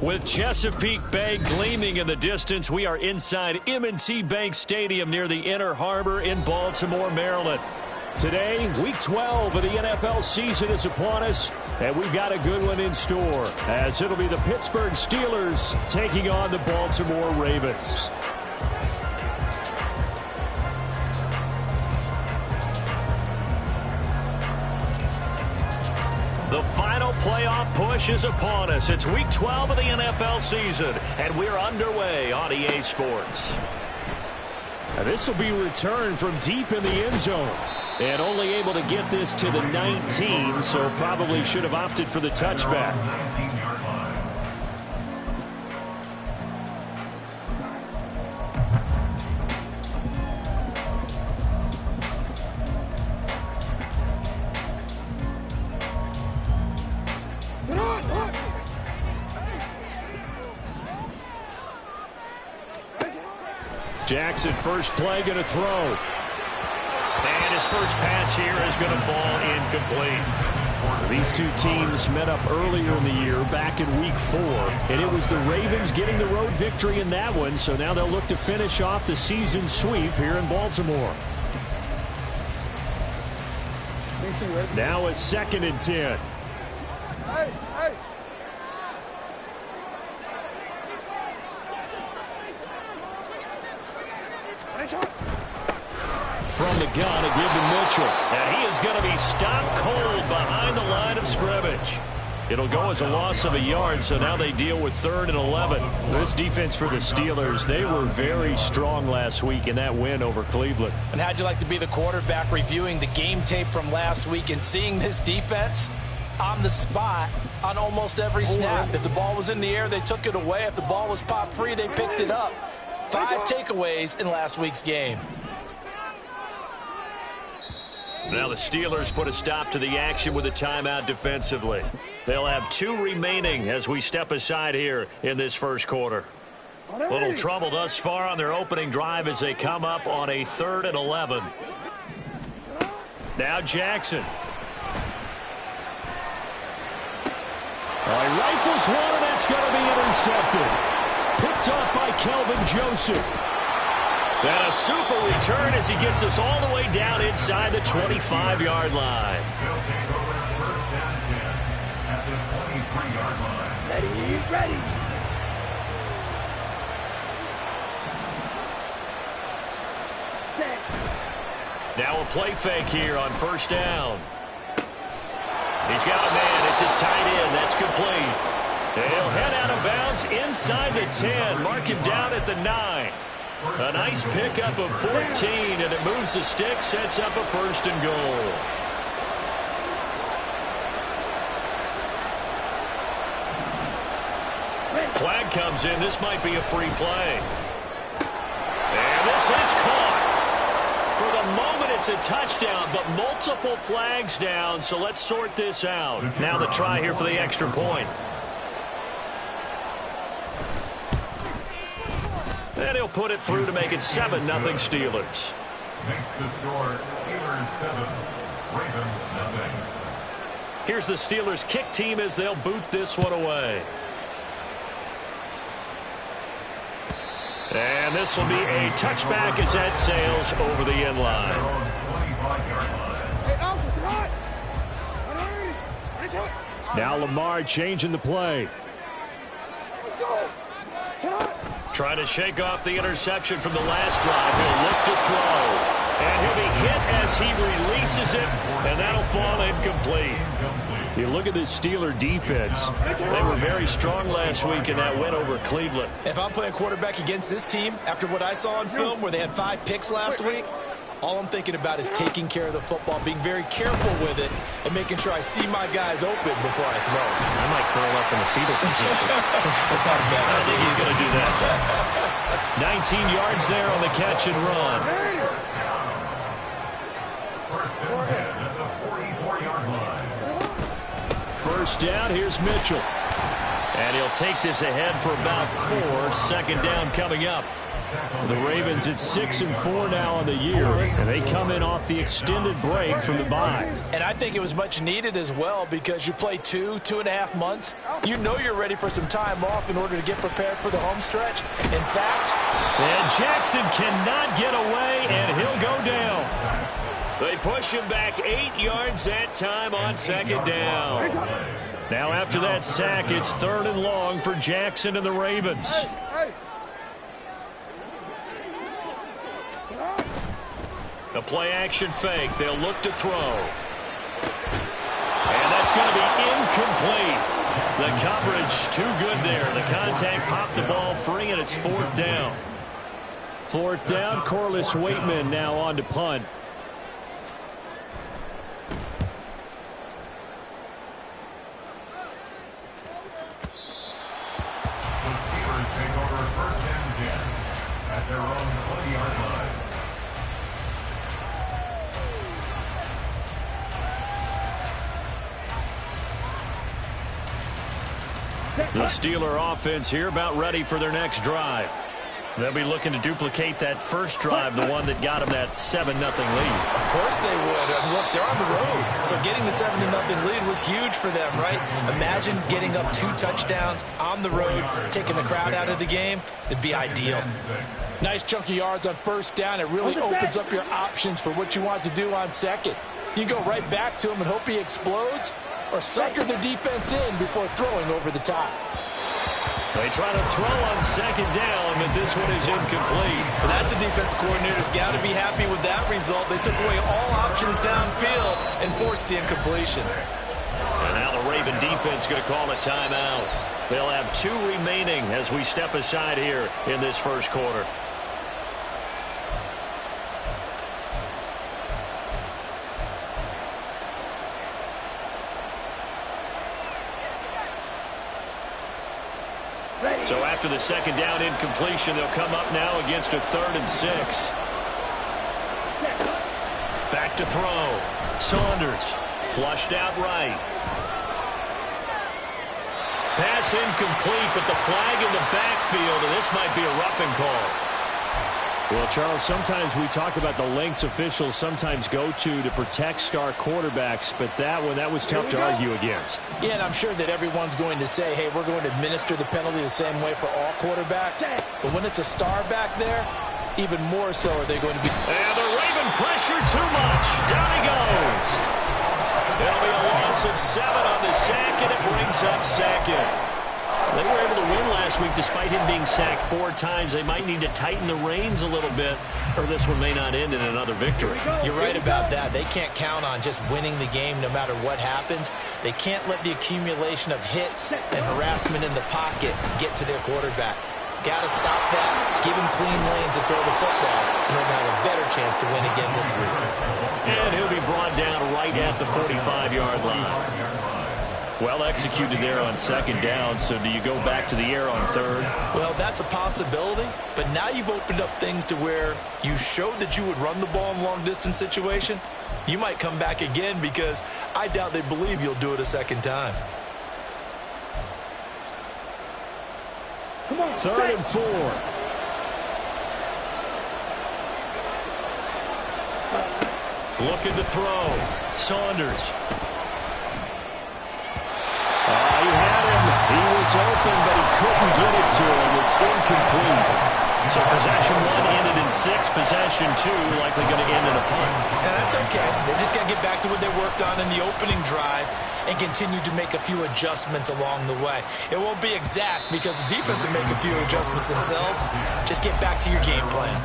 With Chesapeake Bay gleaming in the distance, we are inside M&T Bank Stadium near the Inner Harbor in Baltimore, Maryland. Today, Week 12 of the NFL season is upon us, and we've got a good one in store, as it'll be the Pittsburgh Steelers taking on the Baltimore Ravens. The final playoff push is upon us. It's Week 12 of the NFL season, and we're underway on EA Sports. And this will be returned from deep in the end zone. And only able to get this to the 19, so probably should have opted for the touchback. Jackson, first play, going to throw. And his first pass here is going to fall incomplete. These two teams met up earlier in the year, back in Week 4. And it was the Ravens getting the road victory in that one, so now they'll look to finish off the season sweep here in Baltimore. Now a 2nd and 10. From the gun, a give to Mitchell. And he is going to be stopped cold behind the line of scrimmage. It'll go as a loss of a yard, so now they deal with 3rd and 11. This defense for the Steelers, they were very strong last week in that win over Cleveland. And how'd you like to be the quarterback reviewing the game tape from last week and seeing this defense on the spot on almost every snap? If the ball was in the air, they took it away. If the ball was popped free, they picked it up. 5 takeaways in last week's game. Now the Steelers put a stop to the action with a timeout defensively. They'll have 2 remaining as we step aside here in this first quarter. Little trouble thus far on their opening drive as they come up on a 3rd and 11. Now Jackson. He rifles one, and that's going to be intercepted. Picked off by Kelvin Joseph. And a super return as he gets us all the way down inside the 25-yard line. Ready. Now a play fake here on 1st down. He's got a man. It's his tight end. That's complete. He'll head out of bounds inside the 10. Mark him down at the 9. A nice pickup of 14, and it moves the stick, sets up a 1st and goal. Flag comes in. This might be a free play. And this is caught. For the moment, it's a touchdown, but multiple flags down, so let's sort this out. Now the try here for the extra point. And he'll put it through to make it 7-0 Steelers. Makes the score Steelers 7, Ravens nothing. Here's the Steelers kick team as they'll boot this one away. And this will be a touchback as that sails over the end line. Now Lamar changing the play. Trying to shake off the interception from the last drive. He'll look to throw. And he'll be hit as he releases it, and that'll fall incomplete. You look at this Steeler defense. They were very strong last week in that win over Cleveland. If I'm playing quarterback against this team, after what I saw on film where they had 5 picks last week, all I'm thinking about is taking care of the football, being very careful with it, and making sure I see my guys open before I throw. I might curl up in the fetal position. That's not a bad idea. I think he's going to do that. 19 yards there on the catch and run. First and 10 at the 44-yard line. First down, here's Mitchell. And he'll take this ahead for about 4. Second down coming up. The Ravens at 6-4 now on the year, and they come in off the extended break from the bye. And I think it was much needed as well because you play 2.5 months. You know you're ready for some time off in order to get prepared for the home stretch. In fact, and Jackson cannot get away, and he'll go down. They push him back 8 yards that time on second down. Now after that sack, it's 3rd and long for Jackson and the Ravens. The play-action fake. They'll look to throw. And that's going to be incomplete. The coverage too good there. The contact popped the ball free, and it's 4th down. 4th down, Corliss Waitman now on to punt. The Steelers take over first and 10 at their own 20-yard line. The Steeler offense here about ready for their next drive. They'll be looking to duplicate that first drive, the one that got them that 7-0 lead. of course they would. Look, they're on the road. So getting the 7-0 lead was huge for them, right? Imagine getting up 2 touchdowns on the road, taking the crowd out of the game. It'd be ideal. Nice chunk of yards on first down. It really opens up your options for what you want to do on second. You go right back to him and hope he explodes, or sucker the defense in before throwing over the top. They try to throw on second down, but this one is incomplete. Well, that's a defense coordinator's got to be happy with that result. They took away all options downfield and forced the incompletion. And now the Raven defense going to call a timeout. They'll have 2 remaining as we step aside here in this first quarter. So after the second down incompletion, they'll come up now against a 3rd and 6. Back to throw. Saunders flushed out right. Pass incomplete, but the flag in the backfield, and this might be a roughing call. Well, Charles, sometimes we talk about the lengths officials sometimes go to protect star quarterbacks, but that was tough to argue against. Yeah, and I'm sure that everyone's going to say, hey, we're going to administer the penalty the same way for all quarterbacks. But when it's a star back there, even more so are they going to be. And the Raven pressure too much. Down he goes. There'll be a loss of 7 on the sack, and it brings up second. They were able to win last week despite him being sacked 4 times. They might need to tighten the reins a little bit, or this one may not end in another victory. You're right about that. They can't count on just winning the game no matter what happens. They can't let the accumulation of hits and harassment in the pocket get to their quarterback. Got to stop that. Give him clean lanes to throw the football in order to have a better chance to win again this week. And he'll be brought down right at the 45-yard line. Well executed there on second down, so do you go back to the air on 3rd? Well, that's a possibility, but now you've opened up things to where you showed that you would run the ball in long-distance situation. You might come back again because I doubt they believe you'll do it a second time. 3rd and 4. Looking to throw. Saunders. He had him. He was open, but he couldn't get it to him. It's incomplete. So possession 1 ended in 6. Possession 2 likely going to end in a punt. And that's okay. They just got to get back to what they worked on in the opening drive and continue to make a few adjustments along the way. It won't be exact because the defense will make a few adjustments themselves. Just get back to your game plan.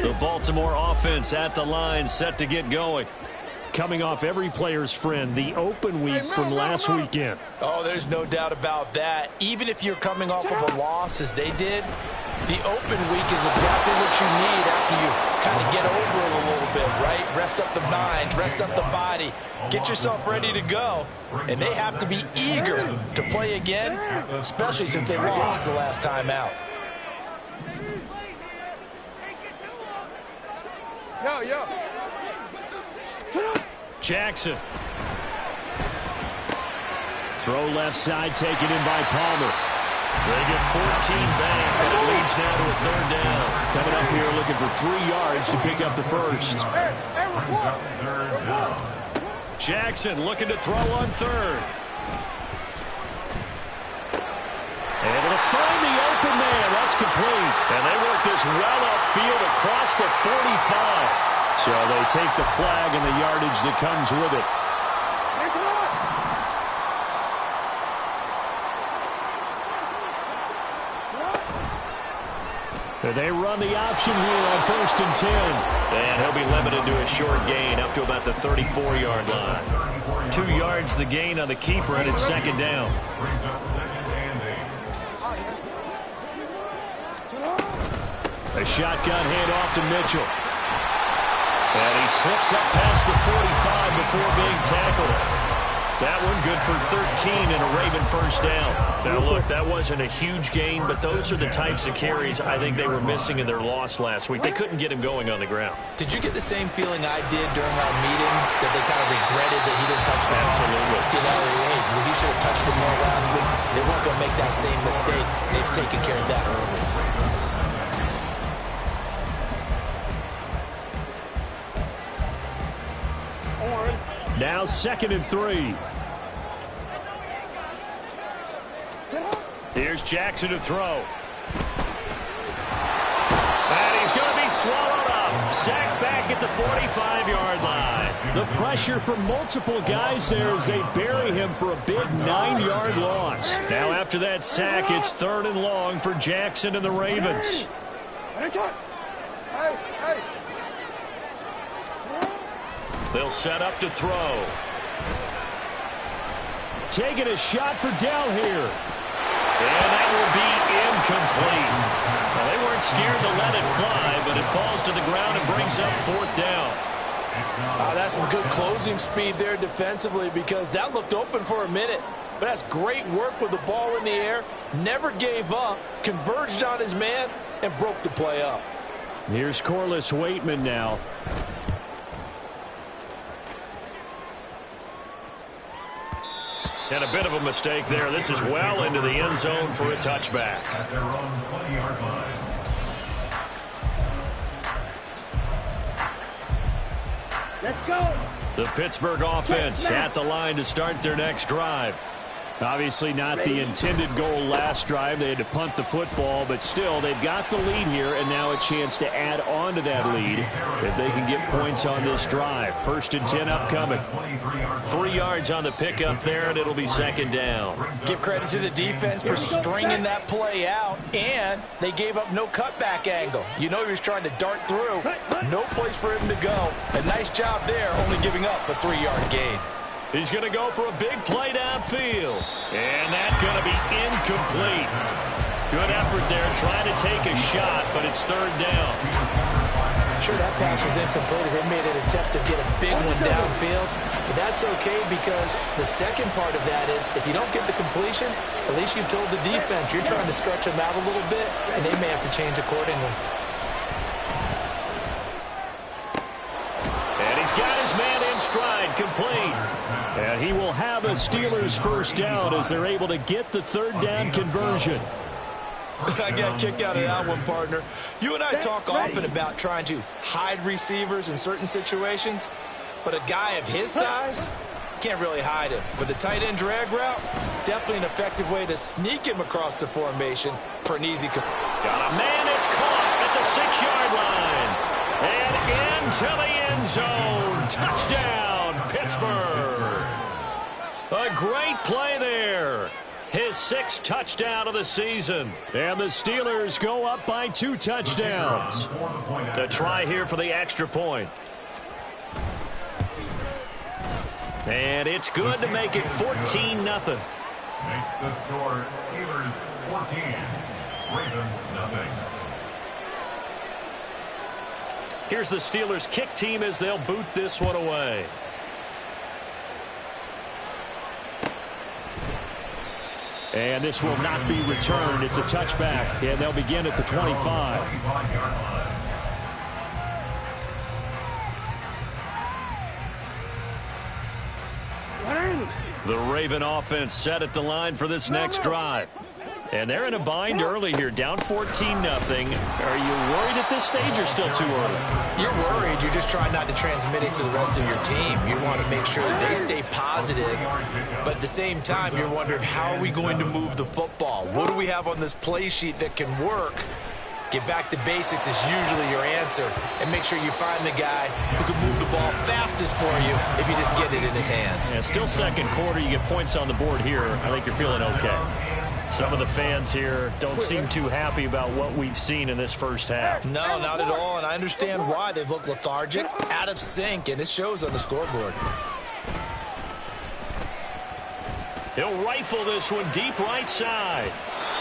The Baltimore offense at the line, set to get going. coming off every player's friend, the open week from last weekend. Oh, there's no doubt about that. Even if you're coming off of a loss as they did, the open week is exactly what you need after you kind of get over it a little bit, right? Rest up the mind, rest up the body, get yourself ready to go. And they have to be eager to play again, especially since they lost the last time out. Jackson. Throw left side, taken in by Palmer. They get 14 back, and it leads now to a third down. Coming up here looking for 3 yards to pick up the first. Jackson looking to throw on third. Able to find the open man. That's complete. And they work this well upfield across the 45. So they take the flag and the yardage that comes with it. They run the option here on 1st and 10. And he'll be limited to a short gain up to about the 34-yard line. 2 yards the gain on the keeper, and it's 2nd down. A shotgun handoff to Mitchell. And he slips up past the 45 before being tackled. That one good for 13 and a Raven first down. Now, look, that wasn't a huge gain, but those are the types of carries I think they were missing in their loss last week. They couldn't get him going on the ground. Did you get the same feeling I did during our meetings, that they kind of regretted that he didn't touch the ball? Absolutely. You know, hey, he should have touched it more last week. They weren't going to make that same mistake, and they've taken care of that early. Now 2nd and 3. Here's Jackson to throw. And he's going to be swallowed up. Sacked back at the 45-yard line. The pressure from multiple guys there as they bury him for a big 9-yard loss. Now after that sack, it's 3rd and long for Jackson and the Ravens. They'll set up to throw. Taking a shot for Dell here. And that will be incomplete. Well, they weren't scared to let it fly, but it falls to the ground and brings up 4th down. That's some good closing speed there defensively, because that looked open for a minute. But that's great work with the ball in the air. Never gave up, converged on his man, and broke the play up. Here's Corliss Waitman now. And a bit of a mistake there. This is well into the end zone for a touchback. At their own 20-yard line. Let's go. The Pittsburgh offense at the line to start their next drive. Obviously not the intended goal last drive. They had to punt the football, but still they've got the lead here, and now a chance to add on to that lead if they can get points on this drive. 1st and 10 upcoming. 3 yards on the pickup there, and it'll be 2nd down. Give credit to the defense for stringing that play out, and they gave up no cutback angle. You know he was trying to dart through. No place for him to go. A nice job there, only giving up a 3-yard gain. He's going to go for a big play downfield. And that's going to be incomplete. Good effort there, trying to take a shot, but it's 3rd down. Sure, that pass was incomplete as they made an attempt to get a big one downfield. But that's okay, because the second part of that is if you don't get the completion, at least you've told the defense you're trying to stretch them out a little bit, and they may have to change accordingly. And he's got his man in stride, complete. And he will have a Steelers first down as they're able to get the 3rd down conversion. I got a kick out of that one, partner. You and I talk often about trying to hide receivers in certain situations, but a guy of his size can't really hide him. With the tight end drag route, definitely an effective way to sneak him across the formation for an easy. Got a man, it's caught at the 6-yard line. And into the end zone. Touchdown, Pittsburgh. A great play there. His 6th touchdown of the season. And the Steelers go up by 2 touchdowns. The try here for the extra point. And it's good to make it 14-0. Makes the score Steelers 14, Ravens nothing. Here's the Steelers kick team as they'll boot this one away. And this will not be returned. It's a touchback, and they'll begin at the 25. The Raven offense set at the line for this next drive. And they're in a bind early here, down 14-0. Are you worried at this stage or still too early? You're worried. You're just trying not to transmit it to the rest of your team. You want to make sure that they stay positive. But at the same time, you're wondering, how are we going to move the football? What do we have on this play sheet that can work? Get back to basics is usually your answer. And make sure you find the guy who can move the ball fastest for you if you just get it in his hands. Yeah, still second quarter. You get points on the board here. I think you're feeling okay. Some of the fans here don't seem too happy about what we've seen in this first half. No, not at all, and I understand why. They've looked lethargic, out of sync, and it shows on the scoreboard. He'll rifle this one deep right side.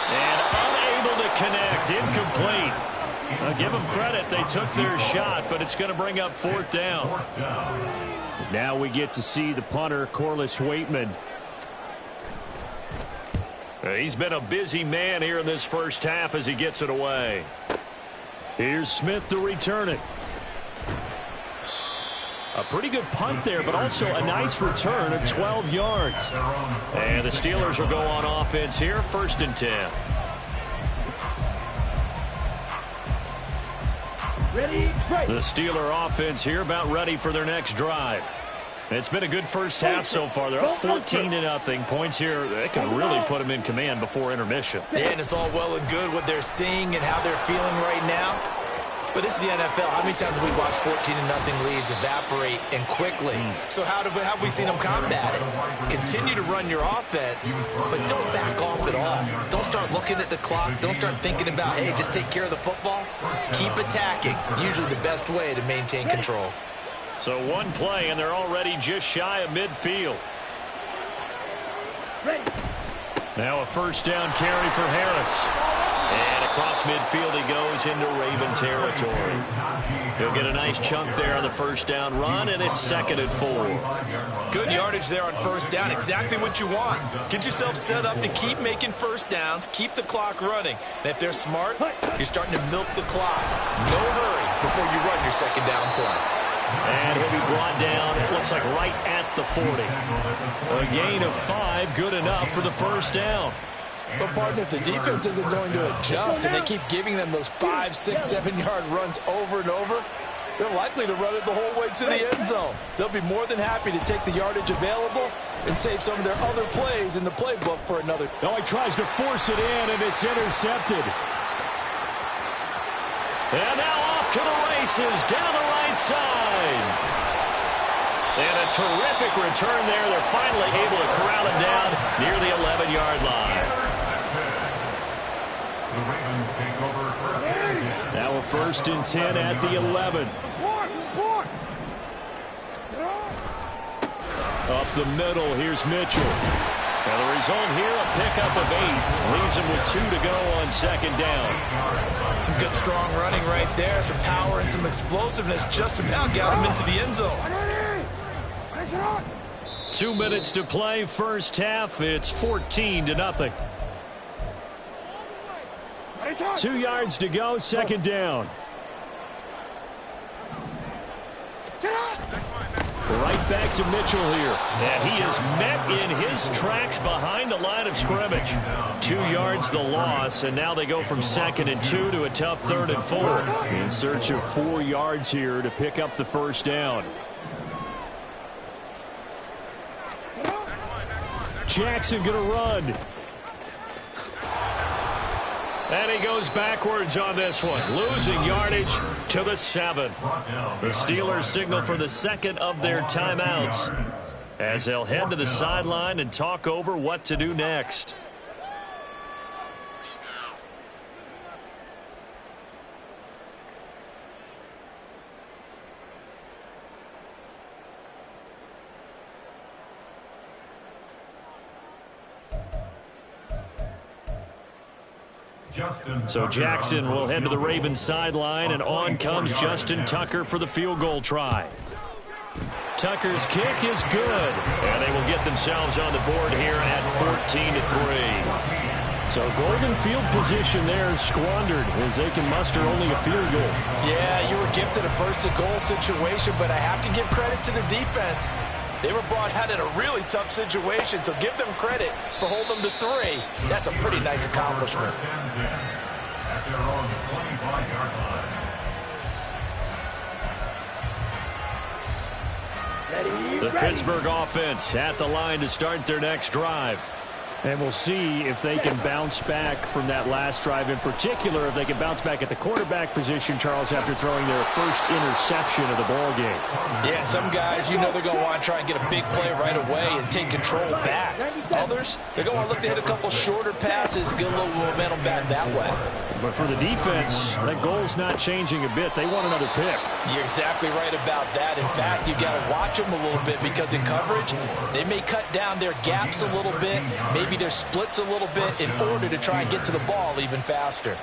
And unable to connect, incomplete. I'll give them credit, they took their shot, but it's going to bring up fourth down. Now we get to see the punter, Corliss Waitman. He's been a busy man here in this first half as he gets it away. Here's Smith to return it. A pretty good punt there, but also a nice return of 12 yards. And the Steelers will go on offense here, 1st and 10. The Steeler offense here about ready for their next drive. It's been a good first half so far. They're up 14-0. Points here, they can really put them in command before intermission. Yeah, and it's all well and good what they're seeing and how they're feeling right now. But this is the NFL. How many times have we watched 14-0 leads evaporate and quickly? So how have we seen them combat it? Continue to run your offense, but don't back off at all. Don't start looking at the clock. Don't start thinking about, hey, just take care of the football. Keep attacking. Usually the best way to maintain control. So one play, and they're already just shy of midfield. Now a first down carry for Harris. And across midfield he goes into Raven territory. He'll get a nice chunk there on the first down run, and it's 2nd and 4. Good yardage there on first down. Exactly what you want. Get yourself set up to keep making first downs, keep the clock running. And if they're smart, you're starting to milk the clock. No hurry before you run your second down play. And he'll be brought down, it looks like right at the 40. A gain of 5, good enough for the first down. But, partner, if the defense isn't going to adjust and they keep giving them those 5, 6, 7-yard runs over and over, they're likely to run it the whole way to the end zone. They'll be more than happy to take the yardage available and save some of their other plays in the playbook for another. Oh, he tries to force it in, and it's intercepted. And now off to the races, down the right side. And a terrific return there. They're finally able to corral him down near the 11-yard line. The Ravens take over first and 10. Now a 1st and 10 at the 11. Up the middle, here's Mitchell. Now the result here, a pickup of 8. Leaves him with 2 to go on 2nd down. Some good, strong running right there. Some power and some explosiveness just about got him into the end zone. 2 minutes to play, first half. It's 14-0. 2 yards to go, 2nd down. Right back to Mitchell here. And he is met in his tracks behind the line of scrimmage. 2 yards the loss, and now they go from 2nd and 2 to a tough 3rd and 4. In search of 4 yards here to pick up the first down. Jackson gonna run. And he goes backwards on this one, losing yardage to the 7. The Steelers signal for the 2nd of their timeouts as they'll head to the sideline and talk over what to do next. So Jackson will head to the Ravens sideline, and on comes Justin Tucker for the field goal try. Tucker's kick is good, and they will get themselves on the board here at 14-3. So golden field position there squandered as they can muster only a field goal. Yeah, you were gifted a first-and-goal situation, but I have to give credit to the defense. They were brought out in a really tough situation, so give them credit for holding them to 3. That's a pretty nice accomplishment. At their own 25-yard line. The Pittsburgh offense at the line to start their next drive. And we'll see if they can bounce back from that last drive. In particular, if they can bounce back at the quarterback position, Charles, after throwing their first interception of the ball game. Yeah, some guys, you know they're going to want to try and get a big play right away and take control back. Others, they're going to want to look to hit a couple shorter passes, get a little momentum back that way. But for the defense, that goal's not changing a bit. They want another pick. You're exactly right about that. In fact, you've got to watch them a little bit because in coverage, they may cut down their gaps a little bit, maybe their splits a little bit in order to try and get to the ball even faster.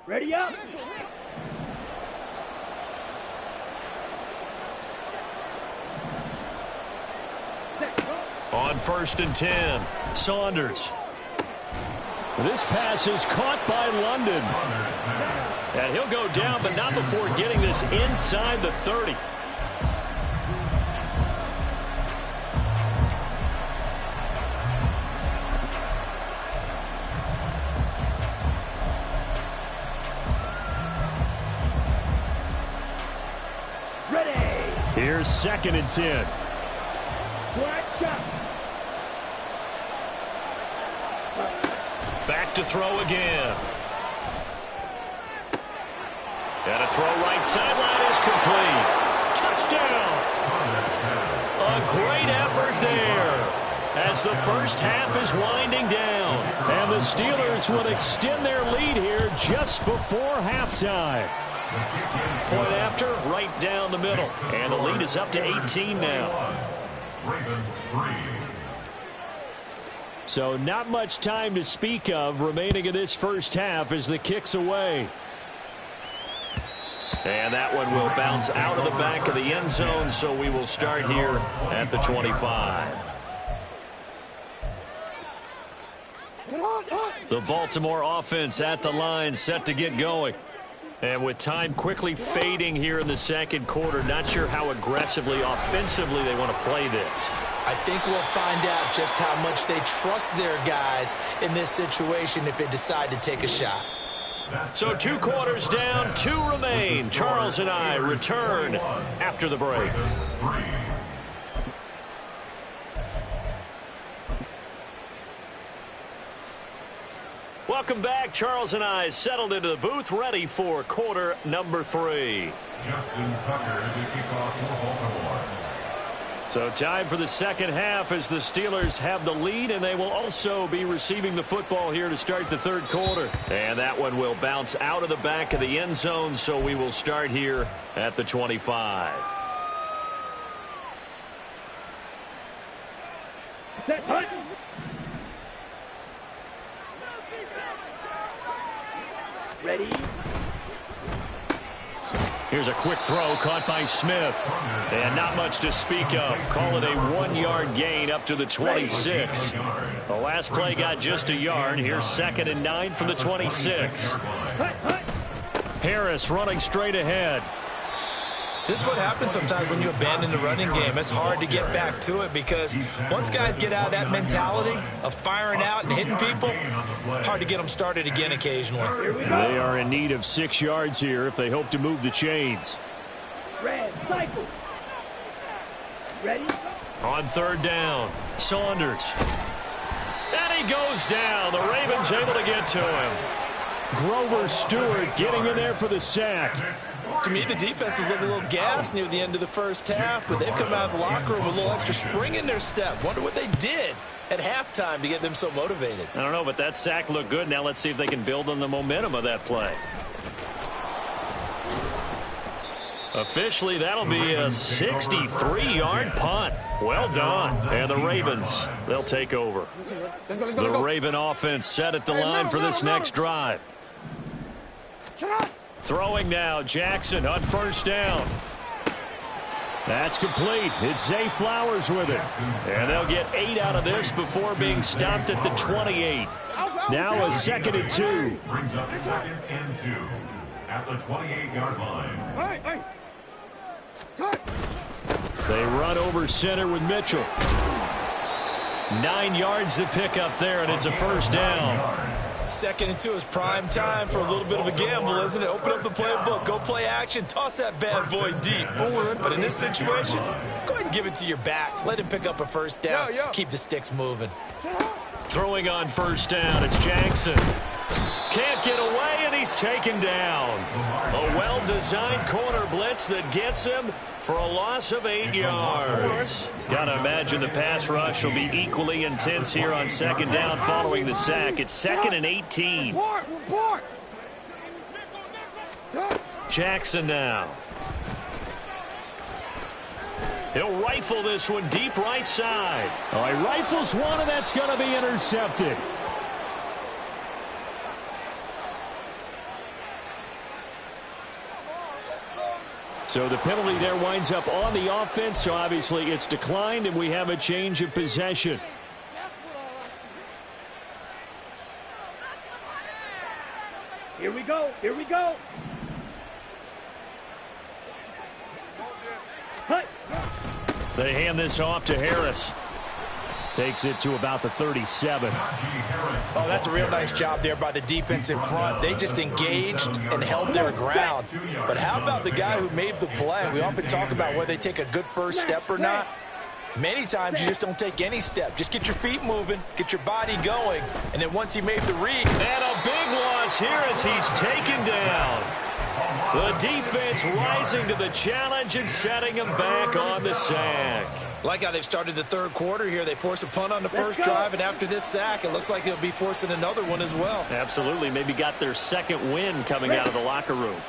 Ready up. On 1st and 10, Saunders. This pass is caught by London. And he'll go down, but not before getting this inside the 30. Here's 2nd and 10. Back to throw again. And a throw right sideline is complete. Touchdown. A great effort there as the first half is winding down. And the Steelers will extend their lead here just before halftime. Point after, right down the middle. And the lead is up to 18 now. Ravens 3. So not much time to speak of remaining in this first half as the kick's away. And that one will bounce out of the back of the end zone, so we will start here at the 25. The Baltimore offense at the line set to get going. And with time quickly fading here in the second quarter, not sure how aggressively, offensively they want to play this. I think we'll find out just how much they trust their guys in this situation if they decide to take a shot. So 2 quarters down, 2 remain. Charles and I return after the break. Welcome back. Charles and I settled into the booth, ready for quarter number 3. Justin Tucker to kick off for Baltimore. So time for the second half as the Steelers have the lead, and they will also be receiving the football here to start the third quarter. And that one will bounce out of the back of the end zone, so we will start here at the 25. Set, hunt. Ready. Here's a quick throw caught by Smith. And not much to speak of. Call it a 1-yard gain up to the 26. The last play got just a yard. Here's 2nd and 9 from the 26. Harris running straight ahead. This is what happens sometimes when you abandon the running game. It's hard to get back to it because once guys get out of that mentality of firing out and hitting people, hard to get them started again occasionally. They are in need of 6 yards here if they hope to move the chains. Red, cycle. Ready. On 3rd down, Saunders. And he goes down. The Ravens able to get to him. Grover Stewart getting in there for the sack. To me, the defense was looking a little gassed near the end of the first half, but they've come out of the locker room with a little extra spring in their step. Wonder what they did at halftime to get them so motivated. I don't know, but that sack looked good. Now let's see if they can build on the momentum of that play. Officially, that'll be a 63-yard punt. Well done. And the Ravens, they'll take over. The Raven offense set at the line for this next drive. Throwing now, Jackson on 1st down. That's complete. It's Zay Flowers with it. And they'll get 8 out of this before being stopped at the 28. Now a 2nd and 2. Brings up 2nd and 2 at the 28-yard line. They run over center with Mitchell. 9 yards to pick up there, and it's a 1st down. 2nd and 2 is prime time for a little bit of a gamble, isn't it? Open up the playbook, go play action, toss that bad boy deep. But in this situation, go ahead and give it to your back. Let him pick up a 1st down. Keep the sticks moving. Throwing on 1st down, it's Jackson. Can't get away, and he's taken down. A well-designed corner blitz that gets him for a loss of 8 yards. Gotta imagine the pass rush will be equally intense here on 2nd down following the sack. It's 2nd and 18. Jackson now. He'll rifle this one deep right side. Oh, he rifles one, and that's going to be intercepted. So the penalty there winds up on the offense, so obviously it's declined, and we have a change of possession. Here we go. Here we go. Hut. They hand this off to Harris. Takes it to about the 37. Oh, that's a real nice job there by the defense in front. They just engaged and held their ground. But how about the guy who made the play? We often talk about whether they take a good first step or not. Many times you just don't take any step. Just get your feet moving, get your body going, and then once he made the read. And a big loss here as he's taken down. The defense rising to the challenge and setting him back on the sack. Like how they've started the third quarter here. They force a punt on the first drive, and after this sack, it looks like they'll be forcing another one as well. Absolutely. Maybe got their 2nd win coming out of the locker room.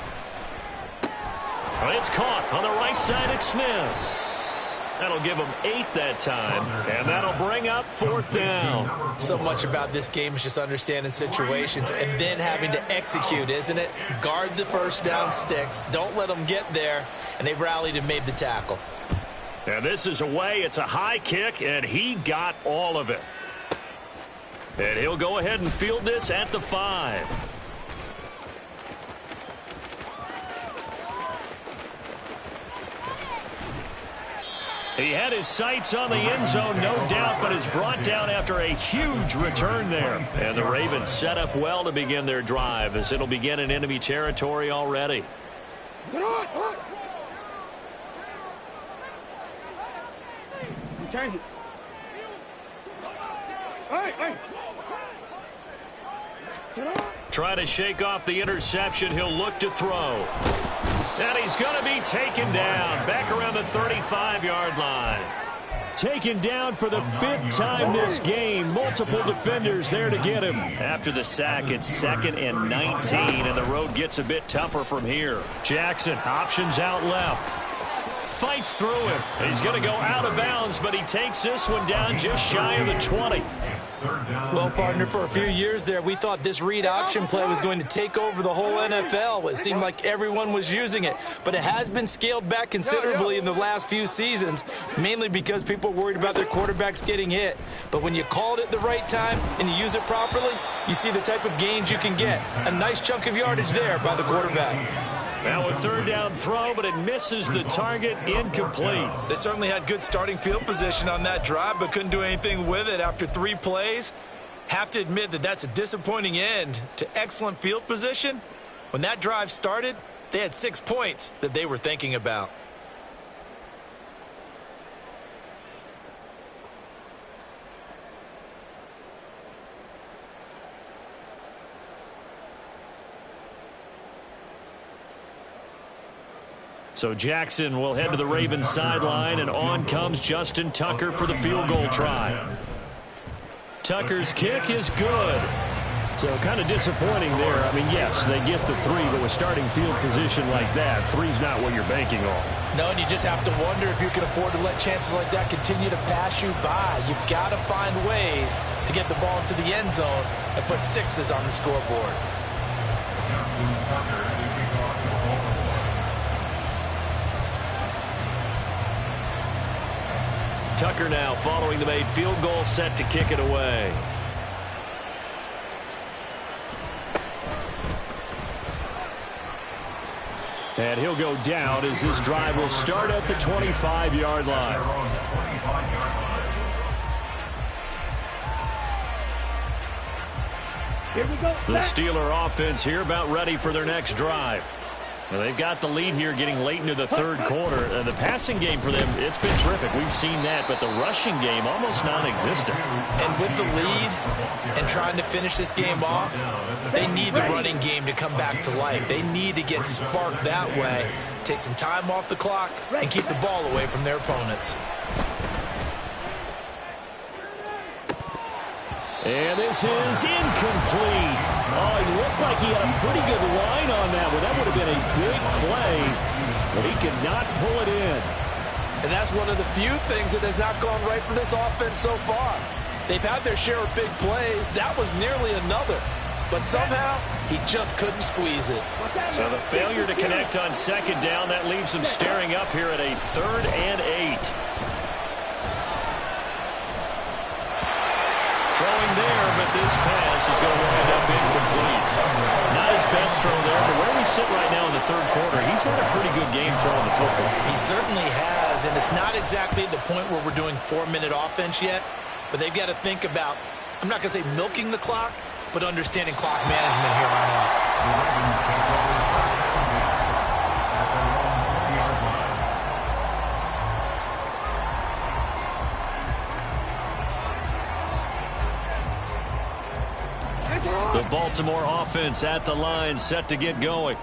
It's caught on the right side at Smith. That'll give them 8 that time, and that'll bring up 4th down. So much about this game is just understanding situations and then having to execute, isn't it? Guard the first down sticks. Don't let them get there, and they rallied and made the tackle. And this is away. It's a high kick, and he got all of it. And he'll go ahead and field this at the 5. He had his sights on the end zone, no doubt, but is brought down after a huge return there. And the Ravens set up well to begin their drive as it'll begin in enemy territory already. Change it. Hey, hey. Try to shake off the interception. He'll look to throw. And he's going to be taken down. Back around the 35-yard line. Taken down for the 5th time this game. Multiple defenders there to get him. After the sack, it's 2nd and 19, and the road gets a bit tougher from here. Jackson, options out left. Fights through him. He's going to go out of bounds, but he takes this one down just shy of the 20. Well, partner, for a few years there, we thought this read option play was going to take over the whole NFL. It seemed like everyone was using it, but it has been scaled back considerably in the last few seasons, mainly because people are worried about their quarterbacks getting hit. But when you call it at the right time and you use it properly, you see the type of gains you can get. A nice chunk of yardage there by the quarterback. Now a 3rd down throw, but it misses the target, incomplete. They certainly had good starting field position on that drive, but couldn't do anything with it after 3 plays. Have to admit that that's a disappointing end to excellent field position. When that drive started, they had 6 points that they were thinking about. So Jackson will head to the Ravens sideline, and on comes Justin Tucker for the field goal try. Tucker's kick is good. So kind of disappointing there. I mean, yes, they get the 3, but with starting field position like that, 3's not what you're banking on. No, and you just have to wonder if you can afford to let chances like that continue to pass you by. You've got to find ways to get the ball into the end zone and put 6s on the scoreboard. Tucker now following the made field goal, set to kick it away. And he'll go down as this drive will start at the 25-yard line. Here we go. The Steeler offense here about ready for their next drive. Well, they've got the lead here getting late into the 3rd quarter. The passing game for them, it's been terrific. We've seen that, but the rushing game almost non-existent. And with the lead and trying to finish this game off, they need the running game to come back to life. They need to get sparked that way, take some time off the clock, and keep the ball away from their opponents. And this is incomplete. Oh, it looked like he had a pretty good line on that one. That would have been a big play, but he could not pull it in. And that's one of the few things that has not gone right for this offense so far. They've had their share of big plays. That was nearly another. But somehow, he just couldn't squeeze it. So the failure to connect on 2nd down, that leaves him staring up here at a 3rd and 8. Throwing there, but this pass is going to wind up incomplete. Not his best throw there, but where we sit right now in the 3rd quarter, he's had a pretty good game throwing the football. He certainly has, and it's not exactly at the point where we're doing 4-minute offense yet, but they've got to think about, I'm not going to say milking the clock, but understanding clock management here on out. The Baltimore offense at the line, set to get going.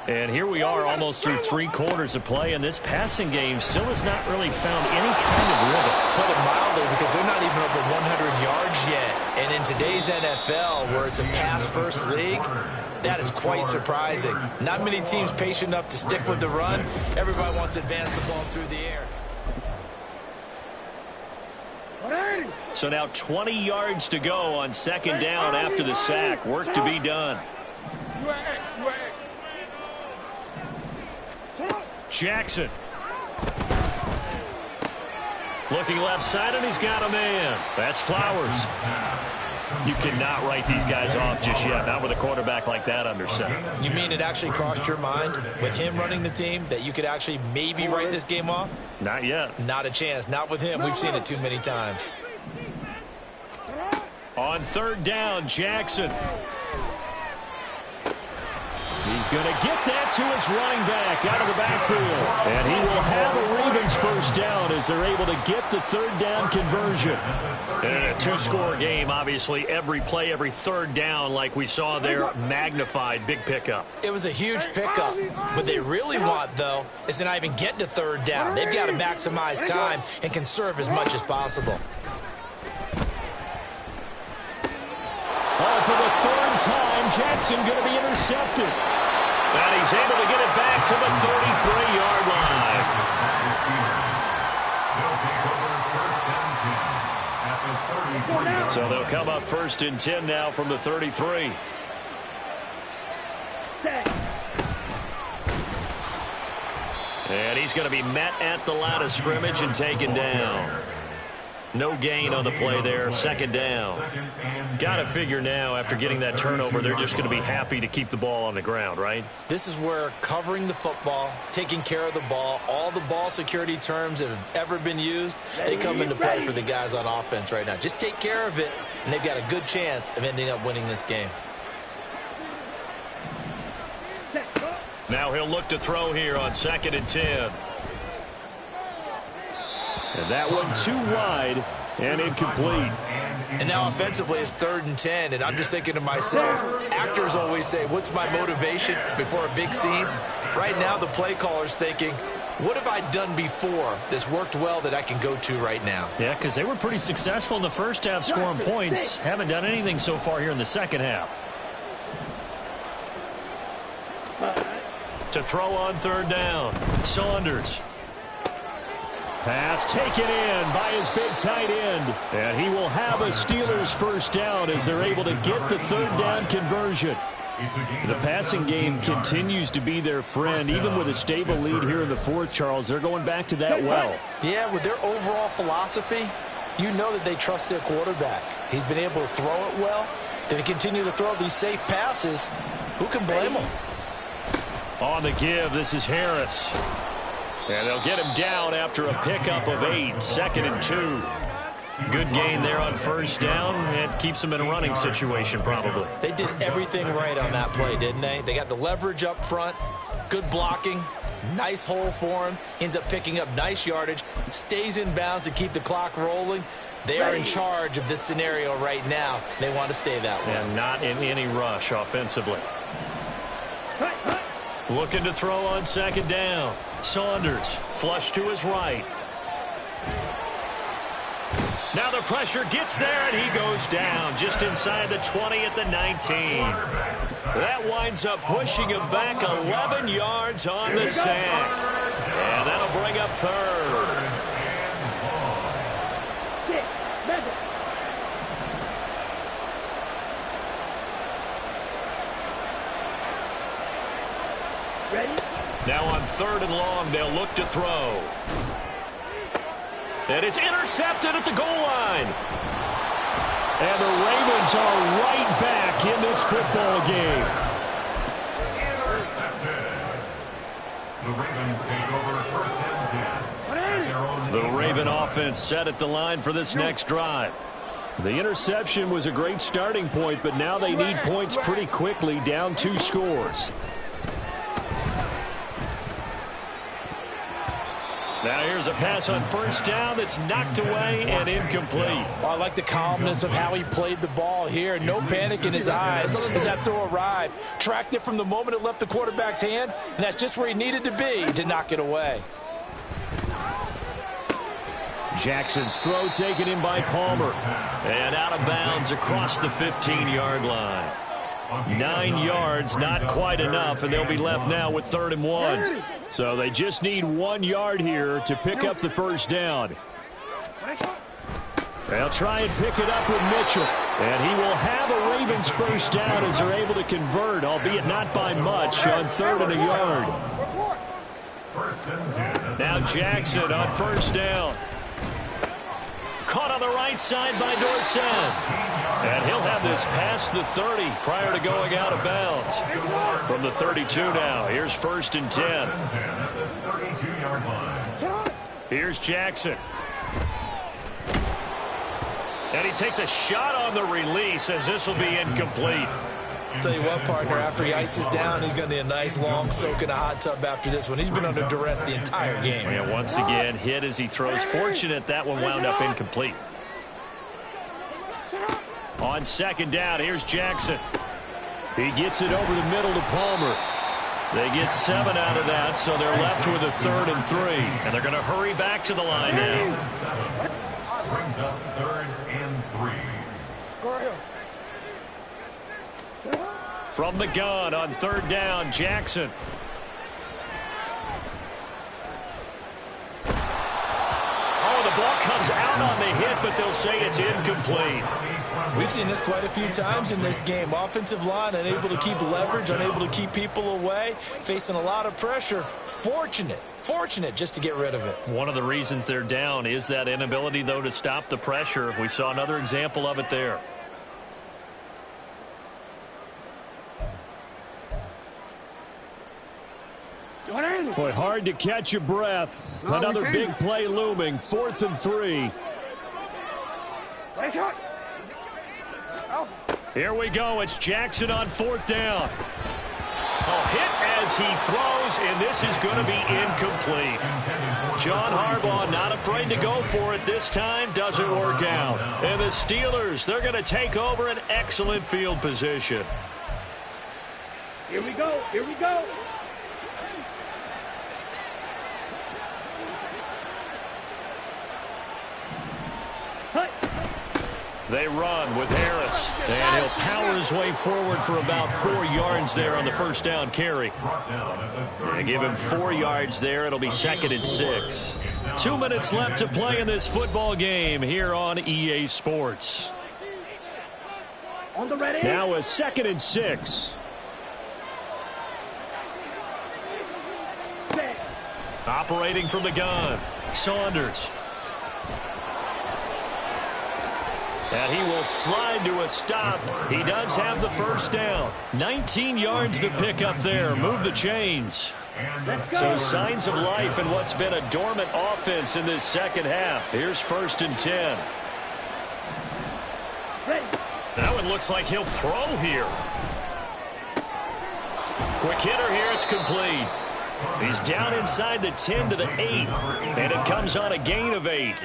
And here we are almost through 3 quarters of play, and this passing game still has not really found any kind of rhythm. Put it mildly, because they're not even over 100 yards yet. And in today's NFL, where it's a pass-first league, that is quite surprising. Not many teams patient enough to stick with the run. Everybody wants to advance the ball through the air. So now 20 yards to go on 2nd down after the sack. Work to be done. Jackson. Looking left side, and he's got a man. That's Flowers. You cannot write these guys off just yet, not with a quarterback like that under center. You mean it actually crossed your mind with him running the team that you could actually maybe write this game off? Not yet. Not a chance. Not with him. We've seen it too many times. On 3rd down, Jackson. He's going to get that to his running back out of the backfield. And he will have a Ravens 1st down as they're able to get the third down conversion. And a two-score game, obviously, every play, every third down, like we saw there, magnified, big pickup. It was a huge pickup. What they really want, though, is to not even get to third down. They've got to maximize time and conserve as much as possible. Oh, for the third time, Jackson going to be intercepted. And he's able to get it back to the 33-yard line. So they'll come up 1st and 10 now from the 33. And he's going to be met at the line of scrimmage and taken down. No gain on the play there, 2nd down. Got to figure now, after getting that turnover, they're just going to be happy to keep the ball on the ground, right? This is where covering the football, taking care of the ball, all the ball security terms that have ever been used, they come into play for the guys on offense right now. Just take care of it, and they've got a good chance of ending up winning this game. Now he'll look to throw here on 2nd and 10. And that one too wide and incomplete. And now offensively it's 3rd and 10, and I'm just thinking to myself, actors always say, what's my motivation before a big scene? Right now the play caller's thinking, what have I done before that's worked well that I can go to right now? Yeah, because they were pretty successful in the first half scoring points. Haven't done anything so far here in the second half. To throw on 3rd down, Saunders. Pass taken in by his big tight end. And he will have a Steelers 1st down as they're able to get the 3rd down conversion. The passing game continues to be their friend. Even with a stable lead here in the 4th, Charles, they're going back to that well. Yeah, with their overall philosophy, you know that they trust their quarterback. He's been able to throw it well. They continue to throw these safe passes. Who can blame them? On the give, this is Harris. And they'll get him down after a pickup of 8, 2nd and 2. Good gain there on 1st down, and keeps them in a running situation probably. They did everything right on that play, didn't they? They got the leverage up front, good blocking, nice hole for him, ends up picking up nice yardage, stays in bounds to keep the clock rolling. They are in charge of this scenario right now. They want to stay that way. And not in any rush offensively. Looking to throw on 2nd down. Saunders, flush to his right. Now the pressure gets there, and he goes down just inside the 20 at the 19. That winds up pushing him back 11 yards on the sack. And that'll bring up 3rd. Now on 3rd and long, they'll look to throw. And it's intercepted at the goal line. And the Ravens are right back in this football game. Intercepted. The Ravens take over 1st and 10. The Raven offense set at the line for this next drive. The interception was a great starting point, but now they need points pretty quickly, down 2 scores. Now here's a pass on 1st down that's knocked away and incomplete. Well, I like the calmness of how he played the ball here. No panic in his eyes as that throw arrived. Tracked it from the moment it left the quarterback's hand, and that's just where he needed to be to knock it away. Jackson's throw taken in by Palmer. And out of bounds across the 15-yard line. 9 yards, not quite enough, and they'll be left now with 3rd and 1. So they just need 1 yard here to pick up the 1st down. They'll try and pick it up with Mitchell. And he will have a Ravens 1st down as they're able to convert, albeit not by much, on 3rd and a yard. Now Jackson on 1st down. Caught on the right side by Dorsett. And he'll have this past the 30 prior to going out of bounds. From the 32 now, here's 1st and 10. Here's Jackson. And he takes a shot on the release as this will be incomplete. Tell you what, partner, after he ices down, he's going to need a nice long soak in a hot tub after this one. He's been under duress the entire game. And once again, hit as he throws. Fortunate that one wound up incomplete. On second down, here's Jackson. He gets it over the middle to Palmer. They get 7 out of that, so they're left with a 3rd and 3. And they're going to hurry back to the line now. Brings up 3rd and 3. From the gun on 3rd down, Jackson. Oh, the ball comes out on the hit, but they'll say it's incomplete. We've seen this quite a few times in this game. Offensive line unable to keep leverage, unable to keep people away, facing a lot of pressure. Fortunate just to get rid of it. One of the reasons they're down is that inability, though, to stop the pressure. We saw another example of it there. Boy, hard to catch your breath. Another big play looming. 4th and 3. Here we go. It's Jackson on 4th down. Oh, hit as he throws, and this is going to be incomplete. John Harbaugh not afraid to go for it this time. Doesn't work out. And the Steelers, they're going to take over an excellent field position. Here we go. Here we go. They run with Harris, and he'll power his way forward for about 4 yards there on the 1st down carry. They give him 4 yards there. It'll be 2nd and 6. 2 minutes left to play in this football game here on EA Sports. On the ready. Now a 2nd and 6. Set. Operating from the gun, Saunders. And he will slide to a stop. He does have the 1st down. 19 yards to pick up there. Move the chains. So signs of life in what's been a dormant offense in this second half. Here's 1st and 10. That one looks like he'll throw here. Quick hitter here. It's complete. He's down inside the 10 to the 8. And it comes on a gain of 8.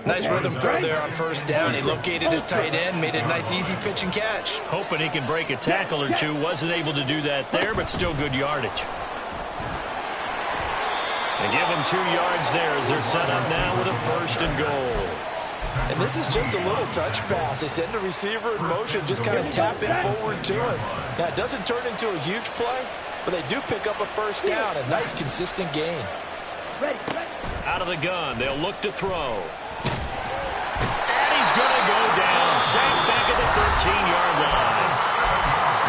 Nice rhythm throw there on 1st down. He located his tight end, made it a nice easy pitch and catch. Hoping he can break a tackle or two. Wasn't able to do that there, but still good yardage. They give him 2 yards there as they're set up now with a 1st and goal. And this is just a little touch pass. They send the receiver in motion, just kind of tap it forward to him. Now, it doesn't turn into a huge play, but they do pick up a 1st down. A nice, consistent gain. Out of the gun, they'll look to throw. And he's going to go down. Sacked back at the 13-yard line.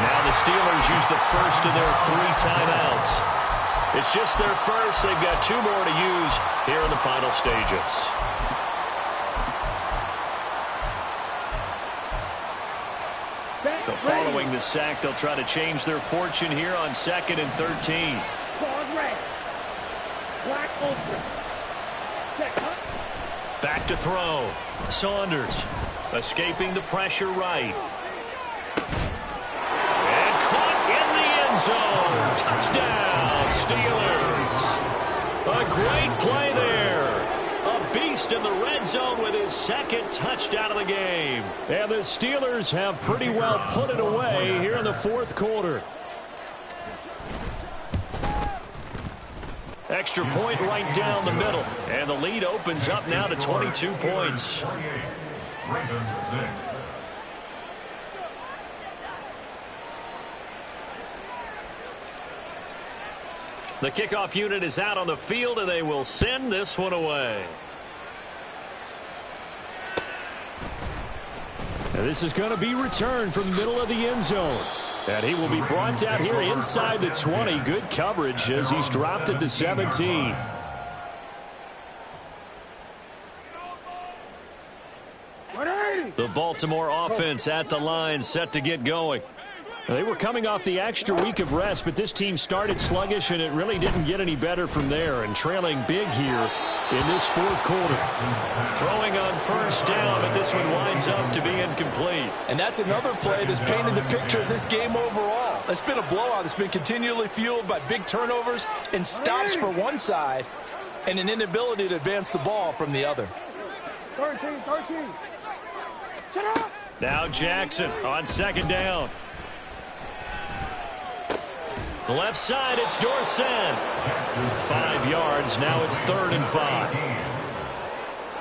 Now the Steelers use the 1st of their 3 timeouts. It's just their 1st. They've got 2 more to use here in the final stages. So following the sack, they'll try to change their fortune here on 2nd and 13. Back to throw. Saunders escaping the pressure right. And caught in the end zone. Touchdown, Steelers. A great play there. A beast in the red zone with his 2nd touchdown of the game. And the Steelers have pretty well put it away here in the 4th quarter. Extra point right down the middle. And the lead opens up now to 22 points. Ravens 6. The kickoff unit is out on the field, and they will send this one away. And this is going to be returned from the middle of the end zone. And he will be brought out here inside the 20. Good coverage as he's dropped at the 17. The Baltimore offense at the line, set to get going. They were coming off the extra week of rest, but this team started sluggish, and it really didn't get any better from there. And trailing big here in this fourth quarter. Throwing on first down, but this one winds up to be incomplete. And that's another play that's painted the picture of this game overall. It's been a blowout. It's been continually fueled by big turnovers and stops for one side and an inability to advance the ball from the other. 13. Shut up! Now Jackson on second down. The left side, it's Dorset. 5 yards. Now it's 3rd and 5.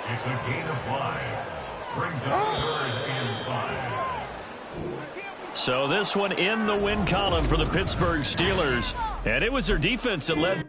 It's a gain of 5. Brings up 3rd and 5. So this one in the win column for the Pittsburgh Steelers. And it was their defense that led.